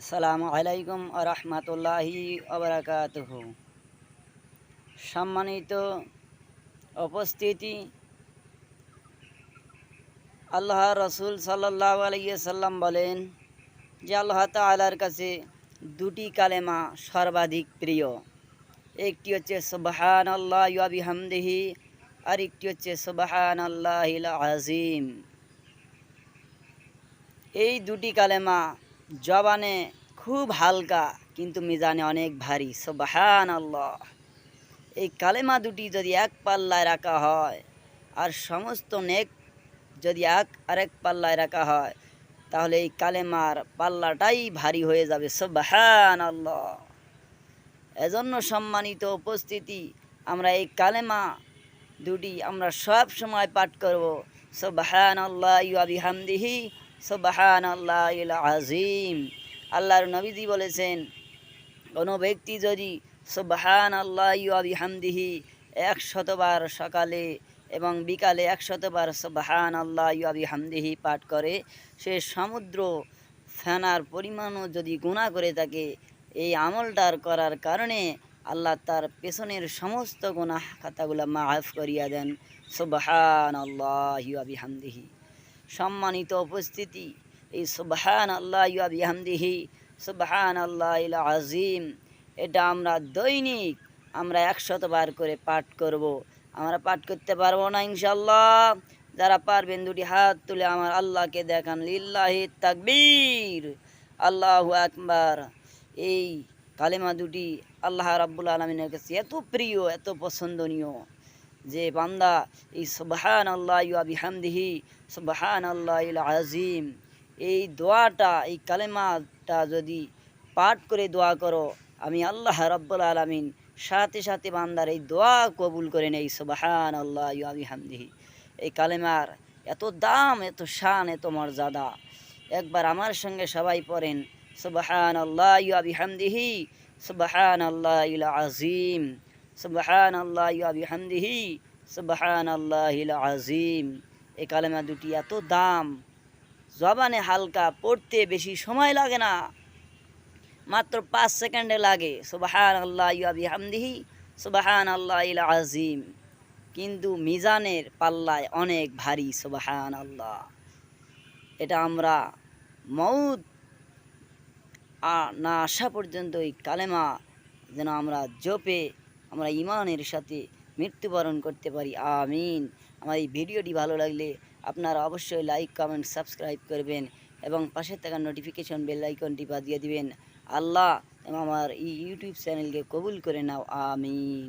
আসসালামু আলাইকুম আরহামতুল্লাহি আবরাকাতুহু। সম্মানিত উপস্থিতি, আল্লাহ রসুল সাল্লাল্লাহু আলাইহি সাল্লাম বলেন যে আল্লাহ তাআলার কাছে দুটি কালেমা সর্বাধিক প্রিয়। একটি হচ্ছে সুবহানাল্লাহি ওয়া বিহামদিহি, আর একটি হচ্ছে সুবহানাল্লাহিল আযীম। এই দুটি কালেমা জবানে খুব হালকা, কিন্তু মিজানে অনেক ভারী। সুবহানাল্লাহ, এই কালেমা দুটি যদি এক পাল্লায় রাখা হয় আর সমস্ত নেক যদি আরেক পাল্লায় রাখা হয়, তাহলে এই কালেমার পাল্লাটাই ভারী হয়ে যাবে। সুবহানাল্লাহ। এজন্য সম্মানিত উপস্থিতি, আমরা এই কালেমা দুটি আমরা সব সময় পাঠ করব। সুবহানাল্লাহি ওয়া বিহামদিহি, সুবহানাল্লাহিল আযীম। আল্লাহর নবীজি বলেছেন, কোনো ব্যক্তি যদি সুবহানাল্লাহি ওয়া বিহামদিহি 100 বার সকালে এবং বিকালে 100 বার সুবহানাল্লাহি ওয়া বিহামদিহি পাঠ করে, সে সমুদ্র ফেনার পরিমাণও যদি গুনাহ করে থাকে, এই আমলটার করার কারণে আল্লাহ তার পেছনের সমস্ত গুনাহ খাতাগুলো মাফ করিয়া দেন। সুবহানাল্লাহি ওয়া বিহামদিহি। সম্মানিত উপস্থিতি, এই সুবহানাল্লাহি ওয়া বিহামদিহি, সুবহানাল্লাহিল আযীম, এটা আমরা দৈনিক 100 বার করে পাঠ করব। আমরা পাঠ করতে পারবো না ইনশাআল্লাহ? যারা পারবেন দুটি হাত তুলে আমার আল্লাহকে দেখান। লিল্লাহি তাকবীর, আল্লাহু আকবার। এই কালেমা দুটি আল্লাহ রাব্বুল আলামিনের কাছে এত প্রিয়, এত পছন্দনীয় যে বান্দা এই সুবহানাল্লাহি ওয়া বিহামদিহি, সুবহানাল্লাহিল আযীম, এই দোয়াটা, এই কালেমাটা যদি পাঠ করে দোয়া করো, আমি আল্লাহ রাব্বুল আলামিন সাথে সাথে বান্দার এই দোয়া কবুল করে নেই। সুবহানাল্লাহি ওয়া বিহামদিহি। এই কালেমার এত দাম, এত শান, এত মর্যাদা। একবার আমার সঙ্গে সবাই পড়েন, সুবহানাল্লাহি ওয়া বিহামদিহি, সুবহানাল্লাহিল আযীম, সুবহানাল্লাহি ওয়া বিহামদিহি, সুবহানাল্লাহিল আযীম। এই কালেমা দুটি এত দাম, জবানে হালকা, পড়তে বেশি সময় লাগে না, মাত্র 5 সেকেন্ডে লাগে। সুবহানাল্লাহি ওয়া বিহামদিহি, সুবহানাল্লাহিল আযীম, কিন্তু মিজানের পাল্লায় অনেক ভারী। সুবহানাল্লাহ। এটা আমরা মউত না আসা পর্যন্ত এই কালেমা যেন আমরা জপে আমরা ইমানের সাথে মৃত্যুবরণ করতে পারি। আমিন। আমার এই ভিডিওটি ভালো লাগলে আপনারা অবশ্যই লাইক, কমেন্ট, সাবস্ক্রাইব করবেন এবং পাশে থাকা নোটিফিকেশন বেল আইকনটি বাজিয়ে দিবেন। আল্লাহ আমার এই ইউটিউব চ্যানেলকে কবুল করে নাও। আমিন।